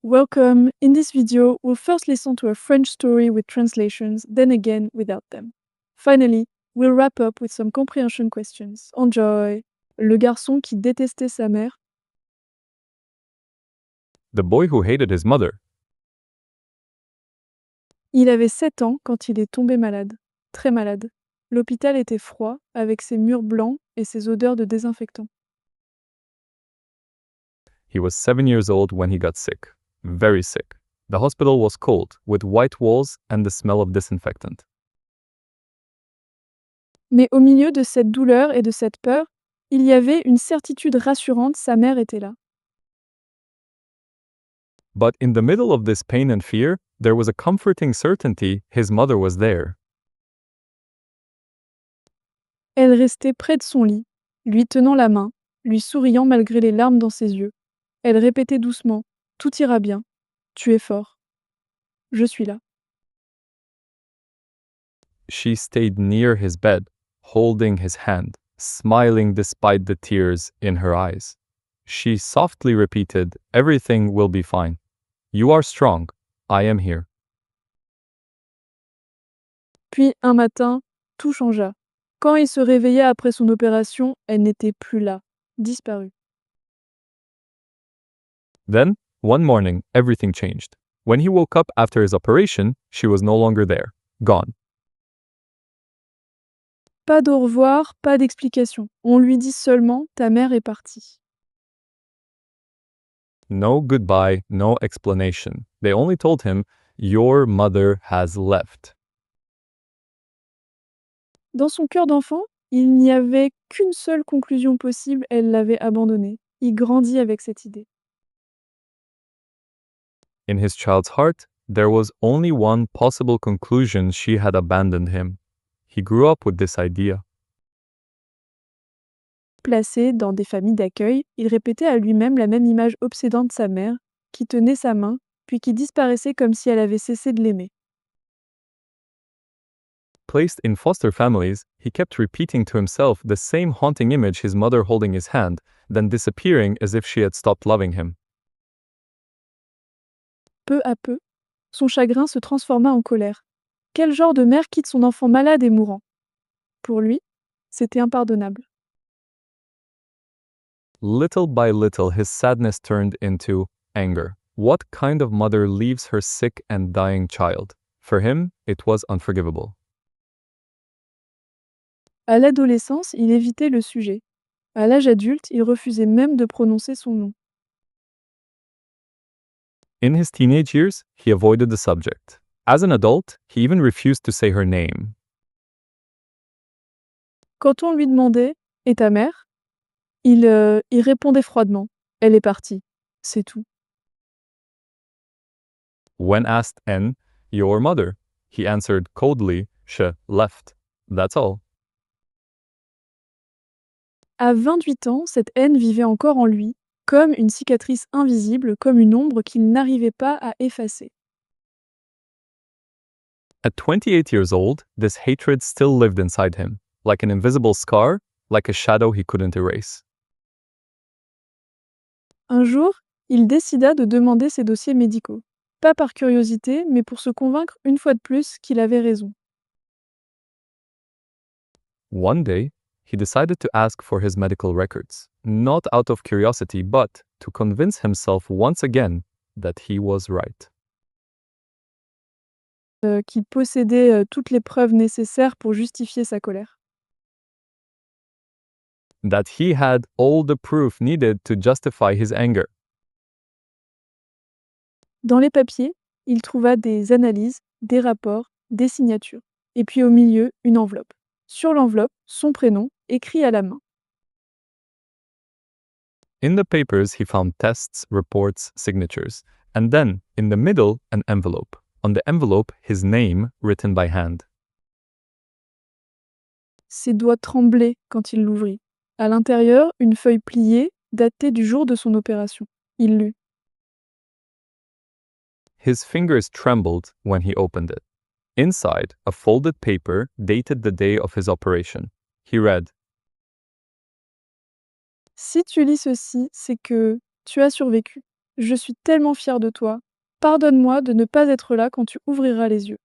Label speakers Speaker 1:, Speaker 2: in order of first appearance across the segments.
Speaker 1: Welcome! In this video, we'll first listen to a French story with translations, then again without them. Finally, we'll wrap up with some comprehension questions. Enjoy! Le garçon qui détestait sa mère.
Speaker 2: The boy who hated his mother.
Speaker 1: Il avait 7 ans quand il est tombé malade. Très malade. L'hôpital était froid, avec ses murs blancs et ses odeurs de désinfectant.
Speaker 2: He was 7 years old when he got sick. Very sick. The hospital was cold, with white walls and the smell of disinfectant.
Speaker 1: Mais au milieu de cette douleur et de cette peur, il y avait une certitude rassurante, sa mère était là.
Speaker 2: But in the middle of this pain and fear, there was a comforting certainty his mother was there.
Speaker 1: Elle restait près de son lit, lui tenant la main, lui souriant malgré les larmes dans ses yeux. Elle répétait doucement « Tout ira bien. Tu es fort. Je suis là. »
Speaker 2: She stayed near his bed, holding his hand, smiling despite the tears in her eyes. She softly repeated, "Everything will be fine. You are strong. I am here."
Speaker 1: Puis un matin, tout changea. Quand il se réveilla après son opération, elle n'était plus là, disparue.
Speaker 2: Then, one morning, everything changed. When he woke up after his operation, she was no longer there, gone.
Speaker 1: Pas d'au revoir, pas d'explication. On lui dit seulement « Ta mère est partie. »
Speaker 2: No goodbye, no explanation. They only told him, "Your mother has left."
Speaker 1: Dans son cœur d'enfant, il n'y avait qu'une seule conclusion possible, elle l'avait abandonné. Il grandit avec cette idée.
Speaker 2: In his child's heart, there was only one possible conclusion: she had abandoned him. He grew up with this idea.
Speaker 1: Placé dans des familles d'accueil, il répétait à lui-même la même image obsédante de sa mère, qui tenait sa main, puis qui disparaissait comme si elle avait cessé de l'aimer.
Speaker 2: Placed in foster families, he kept repeating to himself the same haunting image: his mother holding his hand, then disappearing as if she had stopped loving him.
Speaker 1: Peu à peu, son chagrin se transforma en colère. Quel genre de mère quitte son enfant malade et mourant? Pour lui, c'était impardonnable.
Speaker 2: Little by little, his sadness turned into anger. What kind of mother leaves her sick and dying child? For him, it was unforgivable.
Speaker 1: À l'adolescence, il évitait le sujet. À l'âge adulte, il refusait même de prononcer son nom.
Speaker 2: In his teenage years, he avoided the subject. As an adult, he even refused to say her name.
Speaker 1: Quand on lui demandait « Et ta mère ?» il répondait froidement « Elle est partie. C'est tout. »
Speaker 2: When asked, "And your mother?" he answered coldly, "She left. That's all."
Speaker 1: À 28 ans, cette haine vivait encore en lui, comme une cicatrice invisible, comme une ombre qu'il n'arrivait pas à effacer.
Speaker 2: At 28 years old, this hatred still lived inside him, like an invisible scar, like a shadow he couldn't erase.
Speaker 1: Un jour, il décida de demander ses dossiers médicaux. Pas par curiosité, mais pour se convaincre une fois de plus qu'il avait raison.
Speaker 2: One day, he decided to ask for his medical records, not out of curiosity, but to convince himself once again that he was right.
Speaker 1: Qu'il possédait toutes les preuves nécessaires pour justifier sa colère.
Speaker 2: That he had all the proof needed to justify his anger.
Speaker 1: Dans les papiers, il trouva des analyses, des rapports, des signatures. Et puis au milieu, une enveloppe. Sur l'enveloppe, son prénom, écrit à la main.
Speaker 2: In the papers, he found tests, reports, signatures, and then, in the middle, an envelope. On the envelope, his name written by hand.
Speaker 1: Ses doigts tremblaient quand il l'ouvrit. À l'intérieur, une feuille pliée, datée du jour de son opération. Il lut.
Speaker 2: His fingers trembled when he opened it. Inside, a folded paper dated the day of his operation. He read,
Speaker 1: Si tu lis ceci, c'est que tu as survécu. Je suis tellement fière de toi. Pardonne-moi de ne pas être là quand tu ouvriras les yeux.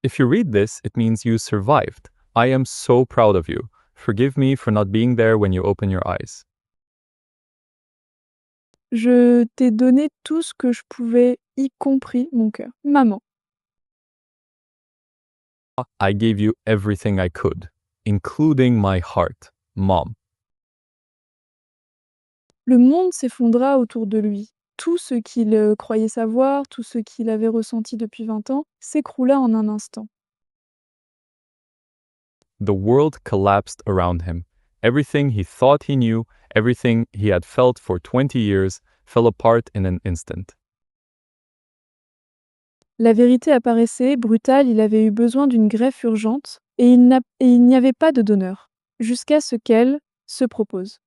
Speaker 2: If you read this, it means you survived. I am so proud of you. Forgive me for not being there when you open your eyes.
Speaker 1: Je t'ai donné tout ce que je pouvais, y compris mon cœur. Maman.
Speaker 2: I gave you everything I could, including my heart. Mom.
Speaker 1: Le monde s'effondra autour de lui. Tout ce qu'il croyait savoir, tout ce qu'il avait ressenti depuis 20 ans, s'écroula en un instant.
Speaker 2: The world collapsed around him. Everything he thought he knew, everything he had felt for 20 years, fell apart in an instant.
Speaker 1: La vérité apparaissait, brutale, il avait eu besoin d'une greffe urgente, et il n'y avait pas de donneur, jusqu'à ce qu'elle se propose.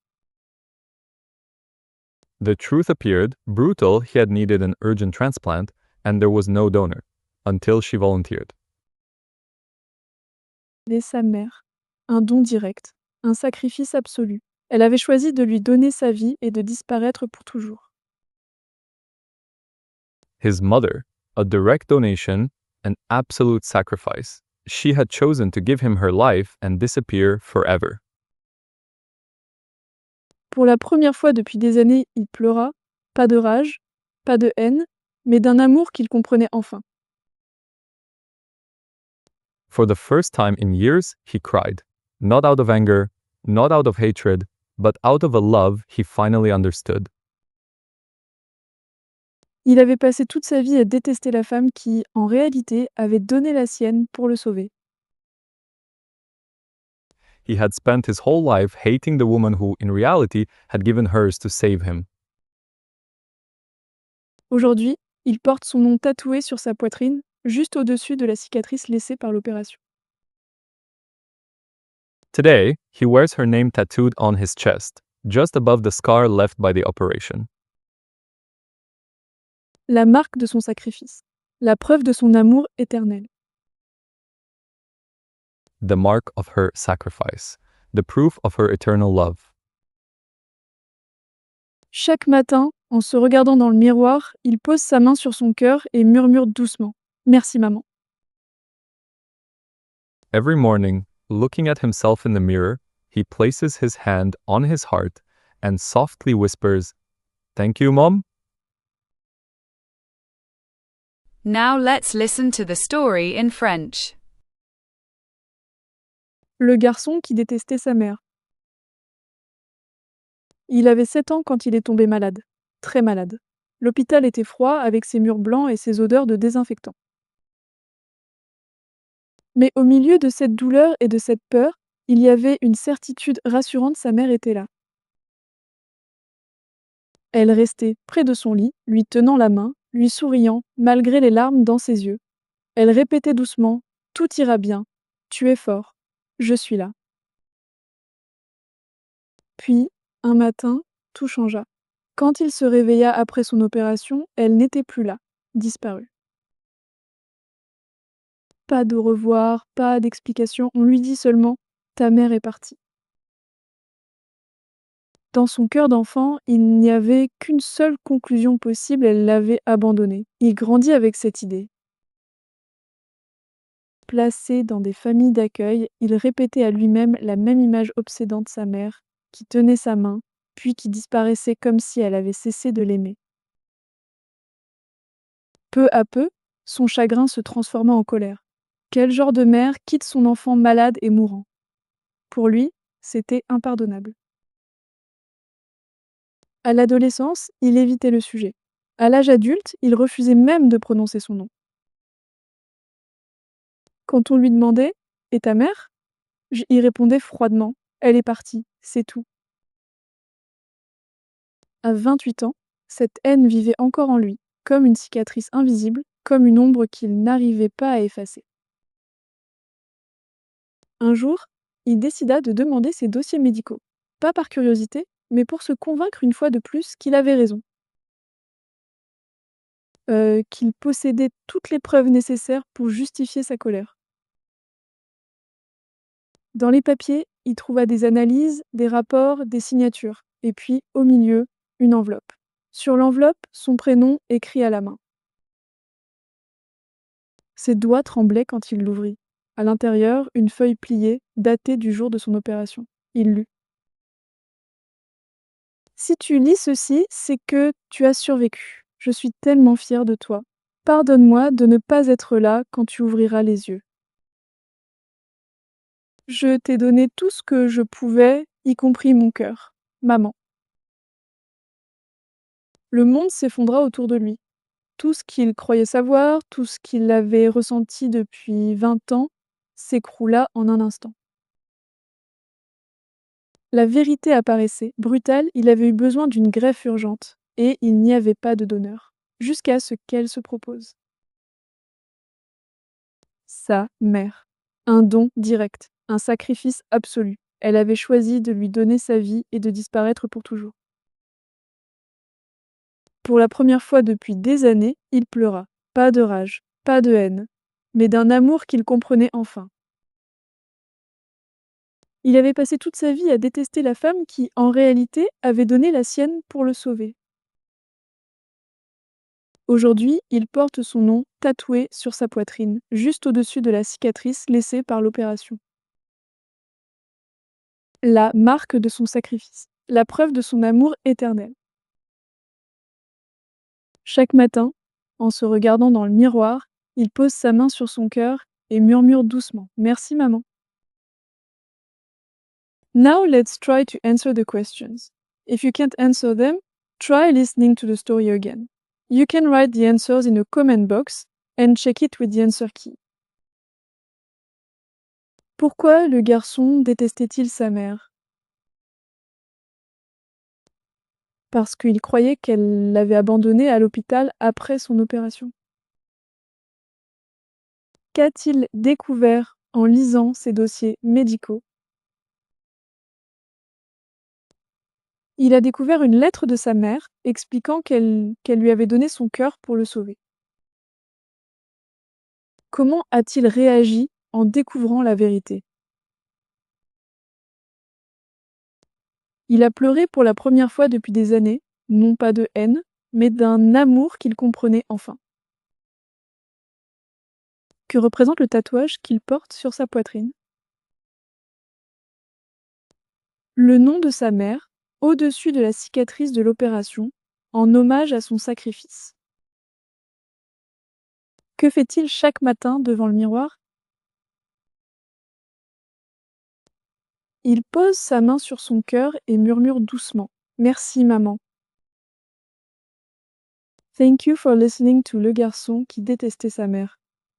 Speaker 2: The truth appeared, brutal, he had needed an urgent transplant, and there was no donor, until she volunteered.
Speaker 1: Elle est sa mère, un don direct, un sacrifice absolu. Elle avait choisi de lui donner sa vie et de disparaître pour toujours.
Speaker 2: His mother, a direct donation, an absolute sacrifice. She had chosen to give him her life and disappear forever.
Speaker 1: Pour la première fois depuis des années, il pleura, pas de rage, pas de haine, mais d'un amour qu'il comprenait enfin.
Speaker 2: For the first time in years, he cried, not out of anger, not out of hatred, but out of a love he finally understood.
Speaker 1: Il avait passé toute sa vie à détester la femme qui, en réalité, avait donné la sienne pour le sauver.
Speaker 2: He had spent his whole life hating the woman who, in reality, had given hers to save him.
Speaker 1: Aujourd'hui, il porte son nom tatoué sur sa poitrine, juste au-dessus de la cicatrice laissée par l'opération.
Speaker 2: Today, he wears her name tattooed on his chest, just above the scar left by the operation.
Speaker 1: La marque de son sacrifice. La preuve de son amour éternel.
Speaker 2: The mark of her sacrifice, the proof of her eternal love.
Speaker 1: Chaque matin, en se regardant dans le miroir, il pose sa main sur son cœur et murmure doucement « Merci maman ».
Speaker 2: Every morning, looking at himself in the mirror, he places his hand on his heart and softly whispers, "Thank you, Mom."
Speaker 3: Now let's listen to the story in French.
Speaker 1: Le garçon qui détestait sa mère. Il avait 7 ans quand il est tombé malade, très malade. L'hôpital était froid avec ses murs blancs et ses odeurs de désinfectant. Mais au milieu de cette douleur et de cette peur, il y avait une certitude rassurante, sa mère était là. Elle restait près de son lit, lui tenant la main, lui souriant, malgré les larmes dans ses yeux. Elle répétait doucement « Tout ira bien, tu es fort, je suis là ». Puis, un matin, tout changea. Quand il se réveilla après son opération, elle n'était plus là, disparue. Pas de au revoir, pas d'explication, on lui dit seulement « Ta mère est partie ». Dans son cœur d'enfant, il n'y avait qu'une seule conclusion possible, elle l'avait abandonné. Il grandit avec cette idée. Placé dans des familles d'accueil, il répétait à lui-même la même image obsédante de sa mère, qui tenait sa main, puis qui disparaissait comme si elle avait cessé de l'aimer. Peu à peu, son chagrin se transforma en colère. Quel genre de mère quitte son enfant malade et mourant? Pour lui, c'était impardonnable. À l'adolescence, il évitait le sujet. À l'âge adulte, il refusait même de prononcer son nom. Quand on lui demandait « Et ta mère ?» il répondait froidement « Elle est partie, c'est tout ». À 28 ans, cette haine vivait encore en lui, comme une cicatrice invisible, comme une ombre qu'il n'arrivait pas à effacer. Un jour, il décida de demander ses dossiers médicaux, pas par curiosité, mais pour se convaincre une fois de plus qu'il avait raison. Qu'il possédait toutes les preuves nécessaires pour justifier sa colère. Dans les papiers, il trouva des analyses, des rapports, des signatures, et puis, au milieu, une enveloppe. Sur l'enveloppe, son prénom écrit à la main. Ses doigts tremblaient quand il l'ouvrit. À l'intérieur, une feuille pliée, datée du jour de son opération. Il lut. Si tu lis ceci, c'est que tu as survécu. Je suis tellement fière de toi. Pardonne-moi de ne pas être là quand tu ouvriras les yeux. Je t'ai donné tout ce que je pouvais, y compris mon cœur. Maman. Le monde s'effondra autour de lui. Tout ce qu'il croyait savoir, tout ce qu'il avait ressenti depuis 20 ans, s'écroula en un instant. La vérité apparaissait, brutale, il avait eu besoin d'une greffe urgente, et il n'y avait pas de donneur, jusqu'à ce qu'elle se propose. Sa mère. Un don direct, un sacrifice absolu. Elle avait choisi de lui donner sa vie et de disparaître pour toujours. Pour la première fois depuis des années, il pleura. Pas de rage, pas de haine, mais d'un amour qu'il comprenait enfin. Il avait passé toute sa vie à détester la femme qui, en réalité, avait donné la sienne pour le sauver. Aujourd'hui, il porte son nom tatoué sur sa poitrine, juste au-dessus de la cicatrice laissée par l'opération. La marque de son sacrifice, la preuve de son amour éternel. Chaque matin, en se regardant dans le miroir, il pose sa main sur son cœur et murmure doucement « Merci maman ». Now let's try to answer the questions. If you can't answer them, try listening to the story again. You can write the answers in a comment box and check it with the answer key. Pourquoi le garçon détestait-il sa mère? Parce qu'il croyait qu'elle l'avait abandonné à l'hôpital après son opération. Qu'a-t-il découvert en lisant ses dossiers médicaux? Il a découvert une lettre de sa mère expliquant qu'elle lui avait donné son cœur pour le sauver. Comment a-t-il réagi en découvrant la vérité? Il a pleuré pour la première fois depuis des années, non pas de haine, mais d'un amour qu'il comprenait enfin. Que représente le tatouage qu'il porte sur sa poitrine? Le nom de sa mère, au-dessus de la cicatrice de l'opération, en hommage à son sacrifice. Que fait-il chaque matin devant le miroir? Il pose sa main sur son cœur et murmure doucement « Merci maman ». Thank you for listening to Le garçon qui détestait sa mère.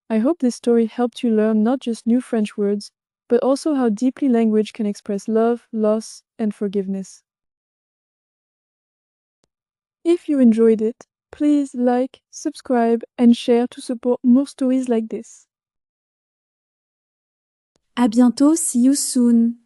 Speaker 1: I hope this story helped you learn not just new French words, but also how deeply language can express love, loss, and forgiveness. If you enjoyed it, please like, subscribe, and share to support more stories like this.
Speaker 4: À bientôt, see you soon!